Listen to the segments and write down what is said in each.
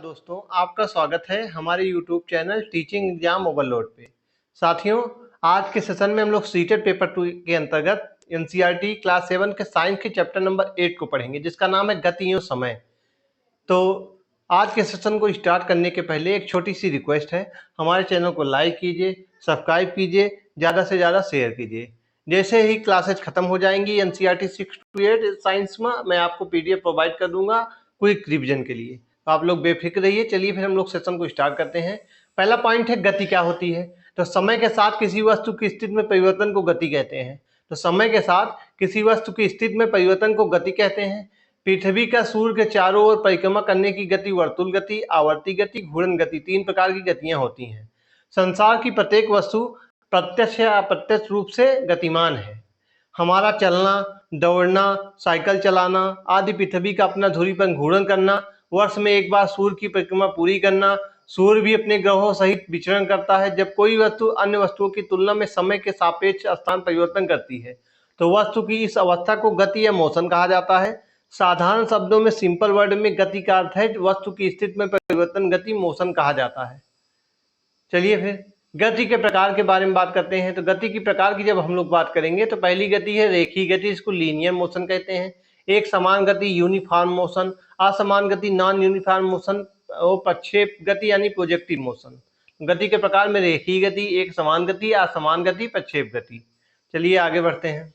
दोस्तों, आपका स्वागत है हमारे YouTube channel teaching exam overload पे। साथियों, आज के सेशन में हम लोग सीटेट पेपर 2 के अंतर्गत एनसीईआरटी क्लास 7 के साइंस के चैप्टर नंबर 8 को पढ़ेंगे, जिसका नाम है गति एवं समय। तो आज के सेशन को स्टार्ट करने के पहले एक छोटी सी रिक्वेस्ट है, हमारे चैनल को लाइक कीजिए, सब्सक्राइब कीजिए, ज़्यादा से ज़्यादा शेयर कीजिए। जैसे ही क्लासेज खत्म हो जाएंगी एनसीईआरटी 6 to 8 साइंस में, मैं आपको PDF प्रोवाइड कर दूंगा क्विक रिविजन के लिए। तो आप लोग बेफिक्र रहिए। चलिए फिर हम लोग सेशन को स्टार्ट करते हैं। पहला पॉइंट है गति क्या होती है। तो समय के साथ किसी वस्तु की स्थिति में परिवर्तन को गति कहते हैं। तो समय के साथ किसी वस्तु की स्थिति में परिवर्तन को गति कहते हैं। पृथ्वी का सूर्य के चारों ओर परिक्रमा करने की गति वर्तुल गति, आवर्ती गति, घूर्णन गति, 3 प्रकार की गतियां होती हैं। संसार की प्रत्येक वस्तु प्रत्यक्ष या अप्रत्यक्ष रूप से गतिमान है। हमारा चलना, दौड़ना, साइकिल चलाना आदि, पृथ्वी का अपना धुरी पर घूर्णन करना, वर्ष में एक बार सूर्य की परिक्रमा पूरी करना, सूर्य भी अपने ग्रहों सहित विचरण करता है। जब कोई वस्तु अन्य वस्तुओं की तुलना में समय के सापेक्ष स्थान परिवर्तन करती है तो वस्तु की इस अवस्था को गति या मोशन कहा जाता है। साधारण शब्दों में, सिंपल वर्ड में, गति का अर्थ है वस्तु की स्थिति में परिवर्तन, गति मोशन कहा जाता है। चलिए फिर गति के प्रकार के बारे में बात करते हैं। तो गति की प्रकार की जब हम लोग बात करेंगे तो पहली गति है रेखीय गति, इसको लीनियर मोशन कहते हैं। एक समान गति यूनिफॉर्म मोशन, असमान गति नॉन यूनिफॉर्म मोशन और प्रक्षेप गति यानी प्रोजेक्टिव मोशन। गति के प्रकार में रेखीय गति, एक समान गति, असमान गति, प्रक्षेप गति। चलिए आगे बढ़ते हैं।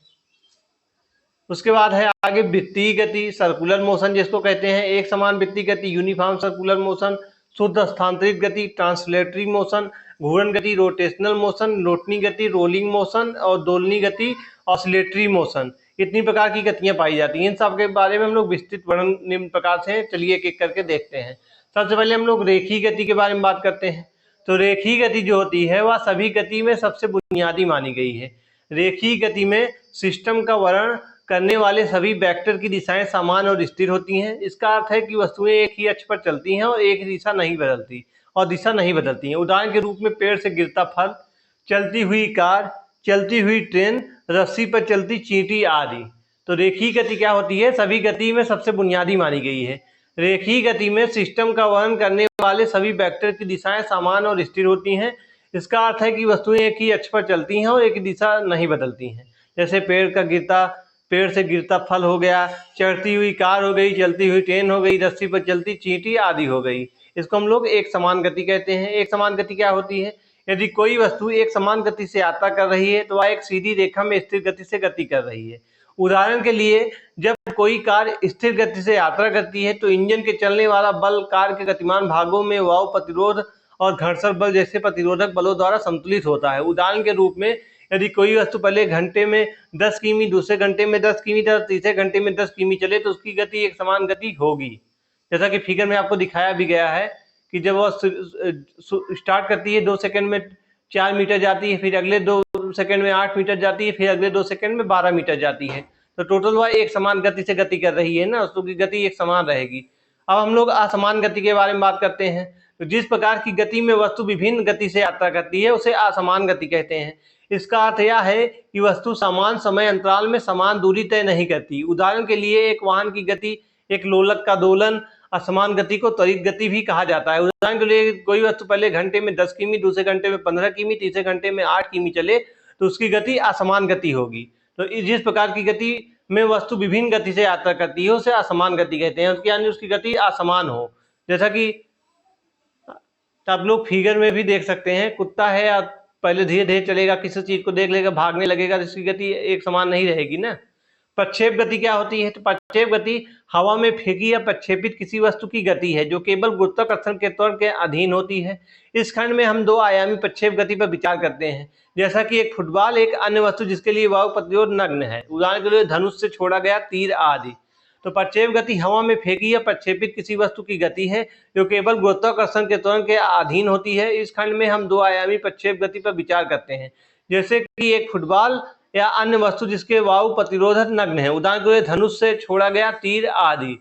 उसके बाद है आगे वृत्तीय गति, सर्कुलर मोशन जिसको कहते हैं। एक समान वृत्तीय गति यूनिफॉर्म सर्कुलर मोशन, शुद्ध स्थानांतरित गति ट्रांसलेटरी मोशन, घूर्णन गति रोटेशनल मोशन, लोटनी गति रोलिंग मोशन और दोलनी गति ऑसिलेटरी मोशन। इतनी प्रकार की गतियां पाई जाती हैं। इन सब के बारे में हम लोग विस्तृत वर्णन निम्न प्रकार से, चलिए एक एक करके देखते हैं। सबसे पहले हम लोग रेखीय गति के बारे में बात करते हैं। तो रेखीय गति जो होती है वह सभी गति में सबसे बुनियादी मानी गई है। रेखीय गति में सिस्टम का वर्णन करने वाले सभी वेक्टर की दिशाएं समान और स्थिर होती हैं। इसका अर्थ है कि वस्तुएं एक ही अक्ष पर चलती हैं और एक दिशा नहीं बदलती हैं। उदाहरण के रूप में पेड़ से गिरता फल, चलती हुई कार, चलती हुई ट्रेन, रस्सी पर चलती चींटी आदि। तो रेखीय गति क्या होती है, सभी गति में सबसे बुनियादी मानी गई है। रेखीय गति में सिस्टम का वर्णन करने वाले सभी वेक्टर की दिशाएं समान और स्थिर होती हैं। इसका अर्थ है कि वस्तुएं एक ही अक्ष पर चलती हैं और एक दिशा नहीं बदलती हैं। जैसे पेड़ से गिरता फल हो गया, चढ़ती हुई कार हो गई, चलती हुई ट्रेन हो गई, रस्सी पर चलती चींटी आदि हो गई। इसको हम लोग एक समान गति कहते हैं। एक समान गति क्या होती है, यदि कोई वस्तु एक समान गति से यात्रा कर रही है तो वह एक सीधी रेखा में स्थिर गति से गति कर रही है। उदाहरण के लिए, जब कोई कार स्थिर गति से यात्रा करती है तो इंजन के चलने वाला बल कार के गतिमान भागों में वायु प्रतिरोध और घर्षण बल जैसे प्रतिरोधक बलों द्वारा संतुलित होता है। उदाहरण के रूप में, यदि कोई वस्तु पहले घंटे में 10 किमी, दूसरे घंटे में 10 किमी, तीसरे घंटे में 10 किमी चले तो उसकी गति एक समान गति होगी। जैसा कि फिगर में आपको दिखाया भी गया है कि जब वह स्टार्ट करती है 2 सेकंड में 4 मीटर जाती है, फिर अगले 2 सेकंड में 8 मीटर जाती है, फिर अगले 2 सेकंड में 12 मीटर जाती है। तो टोटल वह एक समान गति से गति कर रही है ना, उसकी गति एक समान रहेगी। अब हम लोग असमान गति के बारे में बात करते हैं। तो जिस प्रकार की गति में वस्तु विभिन्न गति से यात्रा करती है उसे असमान गति कहते हैं। इसका अर्थ यह है कि वस्तु समान समय अंतराल में समान दूरी तय नहीं करती। उदाहरण के लिए, एक वाहन की गति, एक लोलक का दोलन, असमान गति को त्वरित गति भी कहा जाता है। उदाहरण के लिए, कोई वस्तु पहले घंटे में 10 किमी, दूसरे घंटे में 15 किमी, तीसरे घंटे में 8 किमी चले तो उसकी गति असमान गति होगी। तो जिस प्रकार की गति में वस्तु विभिन्न गति से यात्रा करती है उसे असमान गति कहते हैं, यानी उसकी गति असमान हो। जैसा कि आप लोग फिगर में भी देख सकते हैं, कुत्ता है या पहले धीरे धीरे चलेगा, किसी चीज को देख लेगा, भागने लगेगा, तो इसकी गति एक समान नहीं रहेगी ना। प्रक्षेप गति क्या होती है, तो प्रक्षेप गति हवा में फेंकी या प्रक्षेपित किसी वस्तु की गति है जो केवल गुरुत्वाकर्षण के त्वरण के अधीन होती है। इस खंड में हम 2 आयामी प्रक्षेप गति पर विचार करते हैं, जैसा कि एक फुटबॉल एक अन्य वस्तु जिसके लिए वायु प्रतिरोध नगण्य है। उदाहरण के लिए, धनुष से छोड़ा गया तीर आदि। तो प्रक्षेप गति हवा में फेंकी या प्रक्षेपित किसी वस्तु की गति है जो केवल गुरुत्वाकर्षण के त्वरण के अधीन होती है। इस खंड में हम 2 आयामी प्रक्षेप गति पर विचार करते हैं, जैसे कि एक फुटबॉल या अन्य वस्तु जिसके वायु प्रतिरोधक नग्न है। उदाहरण के लिए, धनुष से छोड़ा गया तीर आदि।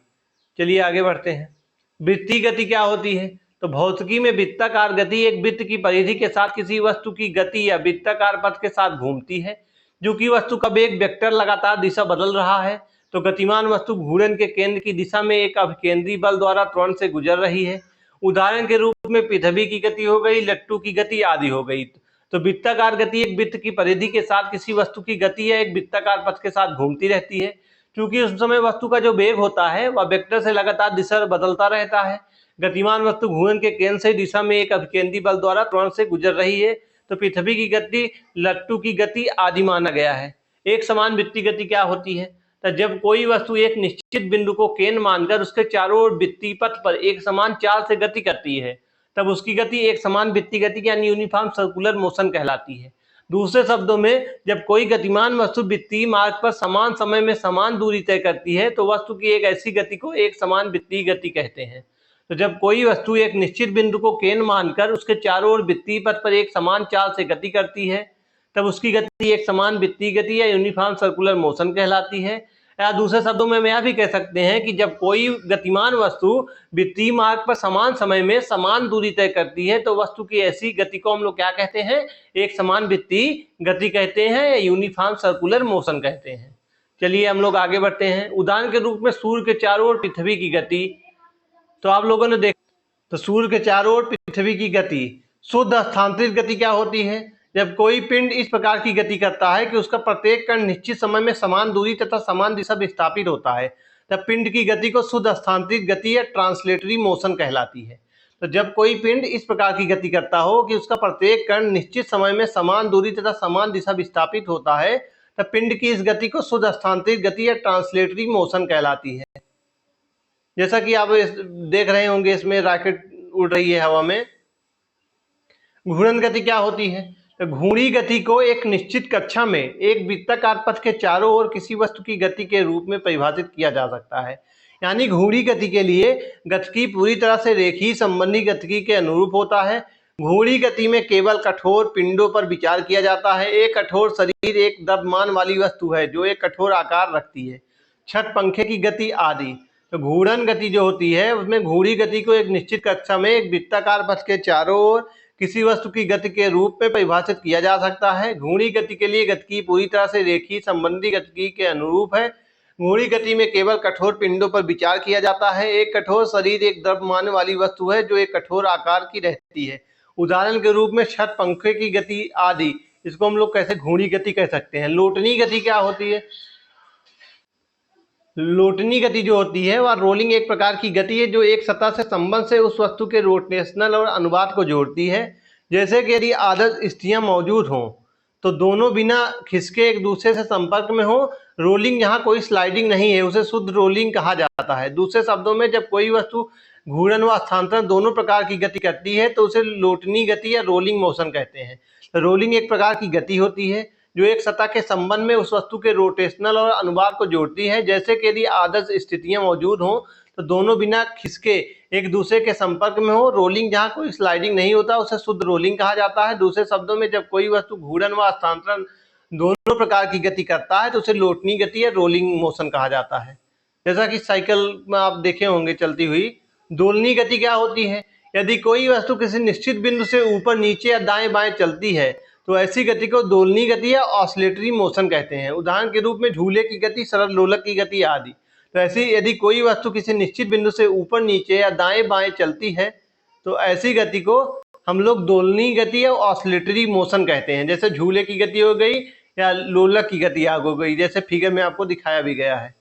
चलिए आगे बढ़ते हैं। वृत्तीय गति क्या होती है, तो भौतिकी में वृत्ताकार गति एक वृत्त की परिधि के साथ किसी वस्तु की गति या वृत्ताकार पथ के साथ घूमती है। जो कि वस्तु का वेग वेक्टर लगातार दिशा बदल रहा है तो गतिमान वस्तु घूर्णन के केंद्र की दिशा में एक अभिकेंद्री बल द्वारा त्वरण से गुजर रही है। उदाहरण के रूप में पृथ्वी की गति हो गई, लट्टू की गति आदि हो गई। तो वृत्ताकार गति एक वृत्त की परिधि के साथ किसी वस्तु की गति या एक वृत्ताकार पथ के साथ घूमती रहती है, क्योंकि उस समय वस्तु का जो वेग होता है वह वेक्टर से लगातार दिशा बदलता रहता है। गतिमान वस्तु घूर्णन के केंद्र से दिशा में एक अभिकेंद्री बल द्वारा त्वरण से गुजर रही है। तो पृथ्वी की गति, लट्टू की गति आदि माना गया है। एक समान वृत्तीय गति क्या होती है? तो जब कोई वस्तु एक निश्चित बिंदु को केंद्र मानकर उसके चारों ओर वृत्तीय पथ पर एक समान चाल से गति करती है, तब उसकी गति एक समान वृत्तीय गति यानी यूनिफॉर्म सर्कुलर मोशन कहलाती है। दूसरे शब्दों में, जब कोई गतिमान वस्तु वृत्तीय मार्ग पर समान समय में समान दूरी तय करती है तो वस्तु की एक ऐसी गति को एक समान वृत्तीय गति कहते हैं। तो जब कोई वस्तु एक निश्चित बिंदु को केंद्र मानकर उसके चारों ओर वृत्तीय पथ पर एक समान चाल से गति करती है, तब उसकी गति एक समान वृत्तीय गति या यूनिफॉर्म सर्कुलर मोशन कहलाती है। या दूसरे शब्दों में हम यह भी कह सकते हैं कि जब कोई गतिमान वस्तु वृत्तीय मार्ग पर समान समय में समान दूरी तय करती है तो वस्तु की ऐसी गति को हम लोग क्या कहते हैं? एक समान वृत्तीय गति कहते हैं या यूनिफॉर्म सर्कुलर मोशन कहते हैं। चलिए हम लोग आगे बढ़ते हैं। उदाहरण के रूप में सूर्य के चारों ओर पृथ्वी की गति। तो आप लोगों ने देखा, तो सूर्य के चारों ओर पृथ्वी की गति, शुद्ध स्थानांतरित गति क्या होती है? जब कोई पिंड इस प्रकार की गति करता है कि उसका प्रत्येक कण निश्चित समय में समान दूरी तथा समान दिशा विस्थापित होता है, तब पिंड की गति को शुद्ध स्थानांतरित गति या ट्रांसलेटरी मोशन कहलाती है। तो जब कोई पिंड इस प्रकार की गति करता हो कि उसका प्रत्येक कण निश्चित समय में समान दूरी तथा समान दिशा विस्थापित होता है, तब पिंड की इस गति को शुद्ध स्थानांतरित गति या ट्रांसलेटरी मोशन कहलाती है। जैसा कि आप देख रहे होंगे, इसमें रॉकेट उड़ रही है हवा में। घूर्णन गति क्या होती है? तो घूर्णी गति को एक निश्चित कक्षा में एक वृत्ताकार पथ के चारों ओर किसी वस्तु की गति के रूप में परिभाषित किया जा सकता है। यानी घूर्णी गति के लिए गतिकी पूरी तरह से रेखीय संबंधी गतिकी के अनुरूप होता है। घूर्णी गति में केवल कठोर पिंडों पर विचार किया जाता है। एक कठोर शरीर एक द्रव्यमान वाली वस्तु है जो एक कठोर आकार रखती है। छठ पंखे की गति आदि। तो घूर्णन गति जो होती है उसमें घूर्णी गति को एक निश्चित कक्षा में एक वृत्ताकार पथ के चारों ओर किसी वस्तु की गति के रूप में परिभाषित किया जा सकता है। घूर्णी गति के लिए गतिकी पूरी तरह से रेखीय संबंधी गतिकी के अनुरूप है। घूर्णी गति में केवल कठोर पिंडों पर विचार किया जाता है। एक कठोर शरीर एक द्रव्यमान वाली वस्तु है जो एक कठोर आकार की रहती है। उदाहरण के रूप में छठ पंखे की गति आदि, इसको हम लोग कैसे घूर्णी गति कह सकते हैं। लोटनी गति क्या होती है? लोटनी गति जो होती है वह रोलिंग एक प्रकार की गति है जो एक सतह से संबंध से उस वस्तु के रोटेशनल और अनुवाद को जोड़ती है। जैसे कि यदि आदर्श स्थितियां मौजूद हों तो दोनों बिना खिसके एक दूसरे से संपर्क में हो, रोलिंग जहां कोई स्लाइडिंग नहीं है उसे शुद्ध रोलिंग कहा जाता है। दूसरे शब्दों में, जब कोई वस्तु घूर्णन व स्थानांतरण दोनों प्रकार की गति करती है तो उसे लोटनी गति या रोलिंग मोशन कहते हैं। तो रोलिंग एक प्रकार की गति होती है जो एक सतह के संबंध में उस वस्तु के रोटेशनल और अनुवाद को जोड़ती है। जैसे कि यदि आदर्श स्थितियां मौजूद हों तो दोनों बिना खिसके एक दूसरे के संपर्क में हो, रोलिंग जहां कोई स्लाइडिंग नहीं होता उसे शुद्ध रोलिंग कहा जाता है। दूसरे शब्दों में, जब कोई वस्तु घूर्णन व स्थानांतरण दोनों प्रकार की गति करता है तो उसे लोटनी गति या रोलिंग मोशन कहा जाता है। जैसा कि साइकिल में आप देखे होंगे चलती हुई। दोलनी गति क्या होती है? यदि कोई वस्तु किसी निश्चित बिंदु से ऊपर नीचे या दाएं बाएं चलती है तो ऐसी गति को दोलनी गति या ऑसिलेटरी मोशन कहते हैं। उदाहरण के रूप में झूले की गति, सरल लोलक की गति आदि। तो ऐसी यदि कोई वस्तु किसी निश्चित बिंदु से ऊपर नीचे या दाएं बाएं चलती है तो ऐसी गति को हम लोग दोलनी गति या ऑसिलेटरी मोशन कहते हैं। जैसे झूले की गति हो गई या लोलक की गति हो गई, जैसे फिगर में आपको दिखाया भी गया है।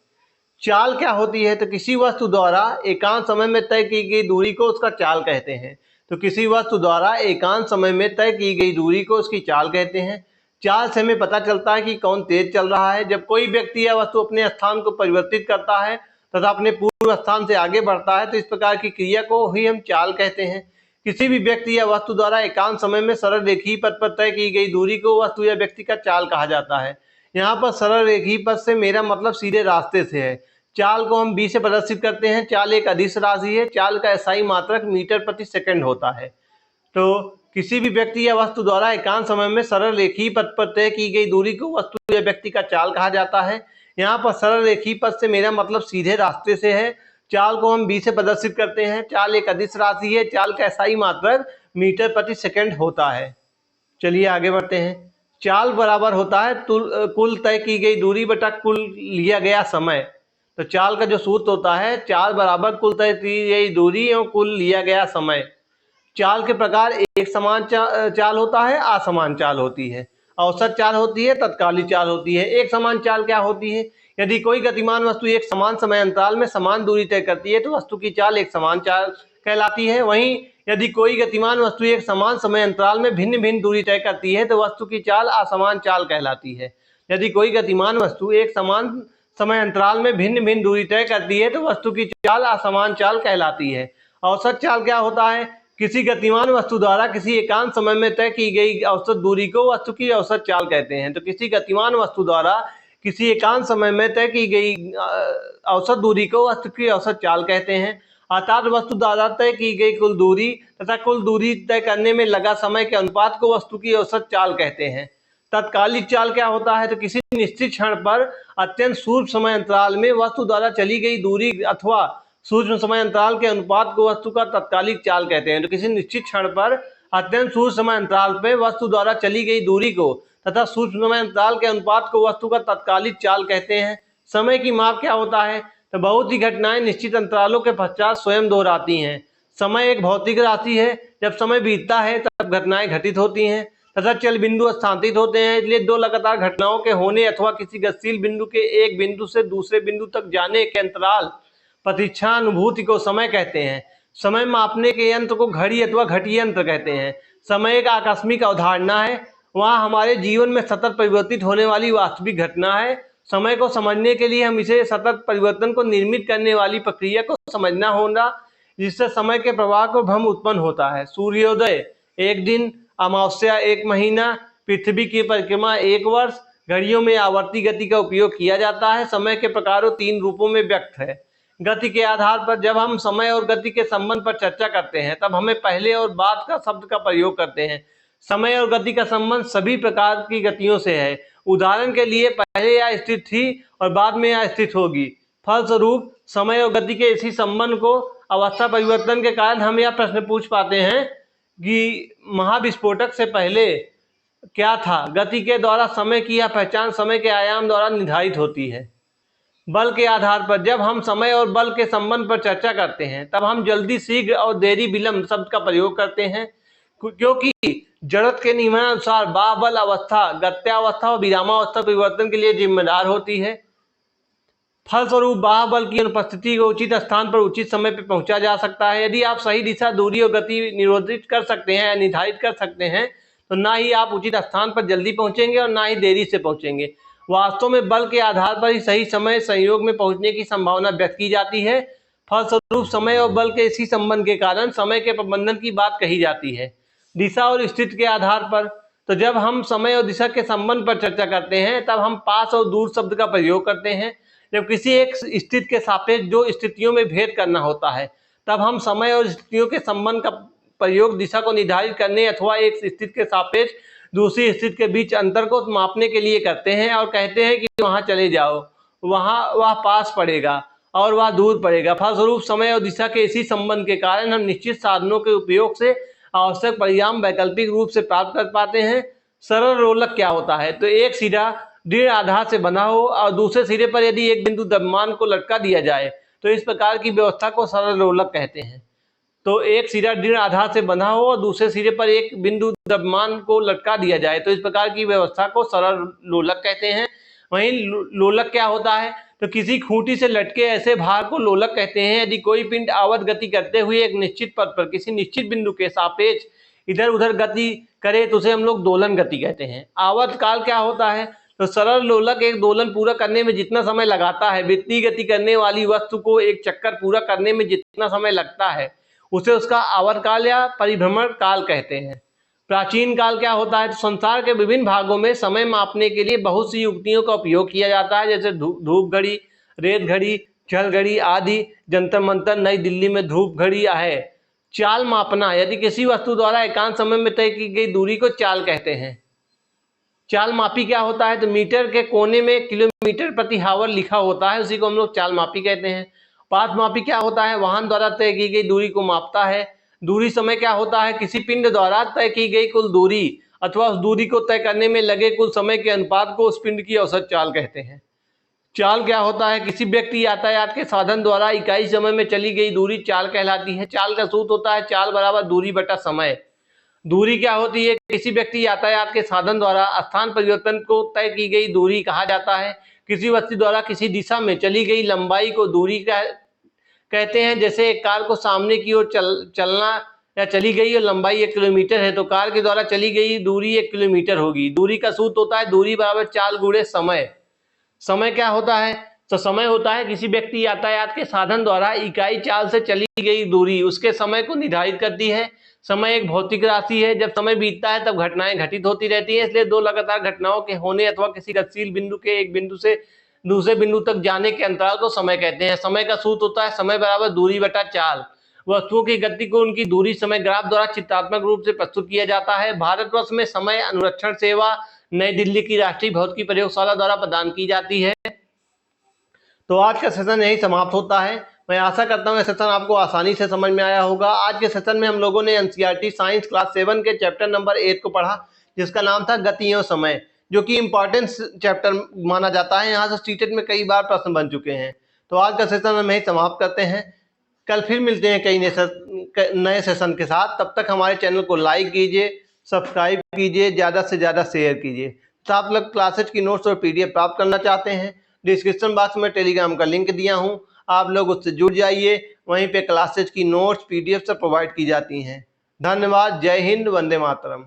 चाल क्या होती है? तो किसी वस्तु द्वारा एकांत समय में तय की गई दूरी को उसका चाल कहते हैं। तो किसी वस्तु द्वारा एकांत समय में तय की गई दूरी को उसकी चाल कहते हैं। चाल से हमें पता चलता है कि कौन तेज चल रहा है। जब कोई व्यक्ति या वस्तु अपने स्थान को परिवर्तित करता है तथा अपने पूर्व स्थान से आगे बढ़ता है तो इस प्रकार की क्रिया को ही हम चाल कहते हैं। किसी भी व्यक्ति या वस्तु द्वारा एकांत समय में सरल रेखीय पथ पर तय की गई दूरी को वस्तु या व्यक्ति का चाल कहा जाता है। यहाँ पर सरल रेखीय पथ से मेरा मतलब सीधे रास्ते से है। चाल को हम b से प्रदर्शित करते हैं। चाल एक अदिश राशि है। चाल का SI मात्रक मीटर प्रति सेकंड होता है। तो किसी भी व्यक्ति या वस्तु द्वारा एकांत समय में सरल रेखीय पथ पर तय की गई दूरी को वस्तु या व्यक्ति का चाल कहा जाता है। यहाँ पर सरल रेखीय पथ से मेरा मतलब सीधे रास्ते से है। चाल को हम b से प्रदर्शित करते हैं। चाल एक अदिश राशि है। चाल का SI मात्रक मीटर प्रति सेकंड होता है। चलिए आगे बढ़ते हैं। चाल बराबर होता है कुल तय की गई दूरी बटा कुल लिया गया समय। तो चाल का जो सूत्र होता है, चाल बराबर कुल तय की गई दूरी और कुल लिया गया समय। चाल के प्रकार एक समान चाल होता है, असमान चाल होती है, औसत चाल होती है, तत्कालिक चाल होती है। एक समान चाल क्या होती है? यदि कोई गतिमान वस्तु एक समान समय अंतराल में समान दूरी तय करती है तो वस्तु की चाल एक समान चाल कहलाती है। वहीं यदि कोई गतिमान वस्तु एक समान समय अंतराल में भिन्न भिन्न दूरी तय करती है तो वस्तु की चाल असमान चाल कहलाती है। यदि कोई गतिमान वस्तु एक समान समय अंतराल में भिन्न भिन्न दूरी तय करती है तो वस्तु की चाल असमान चाल कहलाती है। औसत चाल क्या होता है? किसी गतिमान वस्तु द्वारा किसी एकांत समय में तय की गई औसत दूरी को वस्तु की औसत चाल कहते हैं। तो किसी गतिमान वस्तु द्वारा किसी एकांत समय में तय की गई औसत दूरी को वस्तु की औसत चाल कहते हैं। अर्थात वस्तु द्वारा तय की गई कुल दूरी तथा कुल दूरी तय करने में लगा समय के अनुपात को वस्तु की औसत चाल कहते हैं। तत्कालिक चाल क्या होता है? तो किसी निश्चित क्षण पर अत्यंत सूक्ष्म समय अंतराल में वस्तु द्वारा चली गई दूरी अथवा सूक्ष्म समय अंतराल के अनुपात को वस्तु का तत्कालिक चाल कहते हैं। तो किसी निश्चित क्षण पर अत्यंत सूक्ष्म समय अंतराल पे वस्तु द्वारा चली गई दूरी को तथा सूक्ष्म समय अंतराल के अनुपात को वस्तु का तत्कालिक चाल कहते हैं। समय की माप क्या होता है? तो बहुत सी घटनाएं निश्चित अंतरालों के पश्चात स्वयं दोहराती हैं। समय एक भौतिक राशि है, जब समय बीतता है तब घटनाएं घटित होती हैं तथा चल बिंदु स्थानांतरित होते हैं। इसलिए दो लगातार घटनाओं के होने अथवा किसी गतिशील बिंदु के एक बिंदु से दूसरे बिंदु तक जाने के अंतराल प्रतीक्षानुभूति को समय कहते हैं। समय मापने के यंत्र को घड़ी अथवा घटी यंत्र कहते हैं। समय एक आकस्मिक अवधारणा है, वह हमारे जीवन में सतत परिवर्तित होने वाली वास्तविक घटना है। समय को समझने के लिए हम इसे सतत परिवर्तन को निर्मित करने वाली प्रक्रिया को समझना होगा, जिससे समय के प्रवाह को भ्रम उत्पन्न होता है। सूर्योदय एक दिन, अमावस्या एक महीना, पृथ्वी की परिक्रमा एक वर्ष। घड़ियों में आवर्ती गति का उपयोग किया जाता है। समय के प्रकारों तीन रूपों में व्यक्त है। गति के आधार पर जब हम समय और गति के संबंध पर चर्चा करते हैं तब हमें पहले और बाद का शब्द का प्रयोग करते हैं। समय और गति का संबंध सभी प्रकार की गतियों से है। उदाहरण के लिए पहले यह स्थित थी और बाद में यह स्थित होगी। फलस्वरूप समय और गति के इसी संबंध को अवस्था परिवर्तन के कारण हम यह प्रश्न पूछ पाते हैं कि महाविस्फोटक से पहले क्या था। गति के द्वारा समय की यह पहचान समय के आयाम द्वारा निर्धारित होती है। बल के आधार पर जब हम समय और बल के संबंध पर चर्चा करते हैं तब हम जल्दी, शीघ्र और देरी, विलंब शब्द का प्रयोग करते हैं, क्योंकि जड़त्व के नियमानुसार बाह्य अवस्था गत्यावस्था और विरामावस्था परिवर्तन के लिए जिम्मेदार होती है। फलस्वरूप बाह्य बल की अनुपस्थिति को उचित स्थान पर उचित समय पर पहुंचा जा सकता है। यदि आप सही दिशा, दूरी और गति निरोधित कर सकते हैं या निर्धारित कर सकते हैं तो ना ही आप उचित स्थान पर जल्दी पहुंचेंगे और ना ही देरी से पहुंचेंगे। वास्तव में बल के आधार पर ही सही समय संयोग में पहुंचने की संभावना व्यक्त की जाती है। फलस्वरूप समय और बल के इसी संबंध के कारण समय के प्रबंधन की बात कही जाती है। दिशा और स्थिति के आधार पर तो जब हम समय और दिशा के संबंध पर चर्चा करते हैं तब हम पास और दूर शब्द का प्रयोग करते हैं। जब किसी एक स्थिति के सापेक्ष जो स्थितियों में भेद करना होता है तब हम समय और स्थितियों के संबंध का प्रयोग दिशा को निर्धारित करने अथवा एक स्थिति के सापेक्ष दूसरी स्थिति के बीच अंतर को मापने के लिए करते हैं और कहते हैं कि वहां चले जाओ, वहां वह पास पड़ेगा और वह दूर पड़ेगा। फलस्वरूप समय और दिशा के इसी संबंध के कारण हम निश्चित साधनों के उपयोग से आवश्यक परिणाम वैकल्पिक रूप से प्राप्त कर पाते हैं। सरल रोलक क्या होता है? तो एक सिरा दृढ़ आधार से बना हो और दूसरे सिरे पर यदि एक बिंदु द्रव्यमान को लटका दिया जाए तो इस प्रकार की व्यवस्था को सरल रोलक कहते हैं। तो एक सिरा दृढ़ आधार से बंधा हो और दूसरे सिरे पर एक बिंदु द्रव्यमान को लटका दिया जाए तो इस प्रकार की व्यवस्था को सरल लोलक कहते हैं। वहीं लोलक क्या होता है? तो किसी खूंटी से लटके ऐसे भार को लोलक कहते हैं। यदि कोई पिंड आवत गति करते हुए एक निश्चित पथ पर किसी निश्चित बिंदु के सापेक्ष इधर उधर गति करे तो उसे हम लोग दोलन गति कहते हैं। आवत काल क्या होता है? तो सरल लोलक एक दोलन पूरा करने में जितना समय लगाता है, वृत्तीय गति करने वाली वस्तु को एक चक्कर पूरा करने में जितना समय लगता है, उसे उसका आवर्त काल या परिभ्रमण काल कहते हैं। प्राचीन काल क्या होता है? तो संसार के विभिन्न भागों में समय मापने के लिए बहुत सी युक्तियों का उपयोग किया जाता है, जैसे धूप घड़ी, रेत घड़ी, जल घड़ी आदि। जंतर मंतर नई दिल्ली में धूप घड़ी है। चाल मापना, यदि किसी वस्तु द्वारा एकांत समय में तय की गई दूरी को चाल कहते हैं। चाल मापी क्या होता है? तो मीटर के कोने में किलोमीटर प्रति हावर लिखा होता है, उसी को हम लोग चाल मापी कहते हैं। पाथ मापी क्या होता है? वाहन द्वारा तय की गई दूरी को मापता है। दूरी समय क्या होता है? किसी पिंड द्वारा तय की गई कुल दूरी अथवा उस दूरी को तय करने में लगे कुल समय के अनुपात को उस पिंड की औसत चाल कहते हैं। चाल क्या होता है? किसी व्यक्ति यातायात के साधन द्वारा इकाई समय में चली गई दूरी चाल कहलाती है। चाल का सूत्र होता है चाल बराबर दूरी बटा समय। दूरी क्या होती है? किसी व्यक्ति यातायात के साधन द्वारा स्थान परिवर्तन को तय की गई दूरी कहा जाता है। किसी वस्तु द्वारा किसी दिशा में चली गई लंबाई को दूरी कहते हैं। जैसे एक कार को सामने की ओर चलना या चली गई और लंबाई 1 किलोमीटर है तो कार के द्वारा चली गई दूरी 1 किलोमीटर होगी। दूरी का सूत्र होता है दूरी बराबर चाल गुणे समय। समय क्या होता है? तो समय होता है किसी व्यक्ति यातायात के साधन द्वारा इकाई चाल से चली गई दूरी उसके समय को निर्धारित करती है। समय एक भौतिक राशि है। जब समय बीतता है तब घटनाएं घटित होती रहती हैं, इसलिए दो लगातार घटनाओं के होने अथवा किसी गतिशील बिंदु के एक बिंदु से दूसरे बिंदु तक जाने के अंतराल को समय कहते हैं। समय का सूत्र होता है समय बराबर दूरी बटा चाल। वस्तुओं की गति को उनकी दूरी समय ग्राफ द्वारा चित्रात्मक रूप से प्रस्तुत किया जाता है। भारतवर्ष में समय अनुरक्षण सेवा नई दिल्ली की राष्ट्रीय भौतिकी प्रयोगशाला द्वारा प्रदान की जाती है। तो आज का सेशन यही समाप्त होता है। मैं आशा करता हूँ यह सेशन आपको आसानी से समझ में आया होगा। आज के सेशन में हम लोगों ने एनसीईआरटी साइंस क्लास 7 के चैप्टर नंबर 8 को पढ़ा, जिसका नाम था गति एवं समय, जो कि इम्पोर्टेंट चैप्टर माना जाता है। यहाँ से सीटेट में कई बार प्रश्न बन चुके हैं। तो आज का सेशन हम यही समाप्त करते हैं। कल फिर मिलते हैं कई नए सेशन के साथ। तब तक हमारे चैनल को लाइक कीजिए, सब्सक्राइब कीजिए, ज़्यादा से ज़्यादा शेयर कीजिए। तो आप लोग क्लासेज की नोट्स और पीडीएफ प्राप्त करना चाहते हैं, डिस्क्रिप्शन बॉक्स में टेलीग्राम का लिंक दिया हूँ, आप लोग उससे जुड़ जाइए। वहीं पे क्लासेज की नोट्स पीडीएफ से प्रोवाइड की जाती हैं। धन्यवाद। जय हिंद, वंदे मातरम।